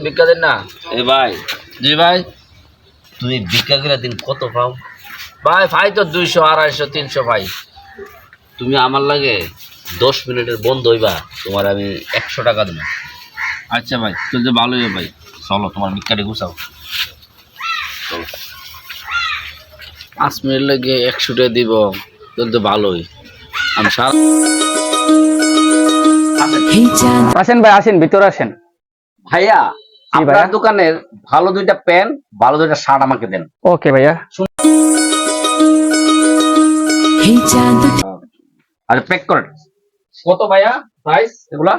ভিক্ষা দেন না। এ ভাই, জি ভাই। তুমি ভিক্ষা করে দিন কত পাও? ভাই ভাই তো 200 250 300 ভাই। তুমি আমার লাগে 10 মিনিটের বন্ধ হইবা, তোমার আমি 100 টাকা দেব। আচ্ছা ভাই, চলতে ভালোই ভাই। চলো তোমার ভিক্ষাটি গুছাও। চলো 5 মিনিট লাগে 100 টাকা দিব, চলতে ভালোই। আমি সারা আসেন ভাই, আসেন ভিতরে আসেন। ভাইয়া, জি আপনার ভাইয়া। দোকানের ভালো দুইটা প্যান্ট, ভালো দুইটা শার্ট আমাকে দেন। ওকে ভাইয়া। আর প্যাক করেন। কত ভাইয়া প্রাইস এগুলা?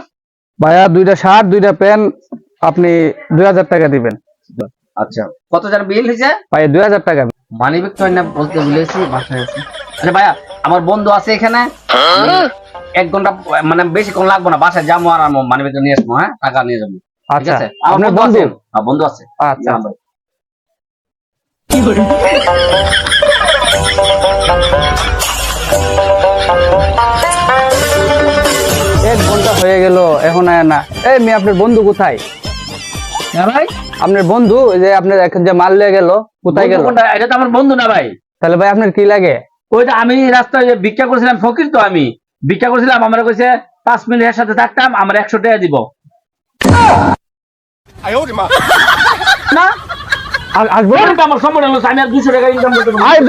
ভাইয়া দুইটা শার্ট দুইটা প্যান্ট আপনি 2000 টাকা দিবেন। আচ্ছা, কত জান বিল হয়েছে? ভাই 2000 টাকা। মানি ব্যাগ তো না বলতে ভুলেছি, বাসায় আছে। আচ্ছা ভাইয়া, আমার বন্ধু আছে এখানে, 1 ঘন্টা মানে বেশিক্ষণ লাগবে না, বাসায় যাবো আর মানি ব্যাগটা নিয়ে আসবো। হ্যাঁ, টাকা নিয়ে যাবো। ঠিক আচ্ছা, আছে? আমার আপনার বন্ধু আছে। বন্ধু? হ্যাঁ, বন্ধু আছে। আচ্ছা। জানান ভাই। এক ঘন্টা হয়ে গেল, এখন আয় না। এই মেয়ে, আপনার বন্ধু কোথায়? হ্যাঁ ভাই, আপনার বন্ধু যে আপনার এখন যে মাল লিয়ে গেল, কোথায় বন্ধু গেল? কোনটা? এটা তো আমার বন্ধু না ভাই। তাহলে ভাই আপনার কি লাগে? ওইটা আমি রাস্তায় যে ভিক্ষা করেছিলাম, ফকির তো আমি ভিক্ষা করেছিলাম, আমার কইছে 5 মিনিট এর সাথে থাকতাম, আমার 100 টাকা দিব। না আসবো। আমার সম্মান হলো, আমি আর 200 টাকা ইনকাম করতে পারবো না। আয়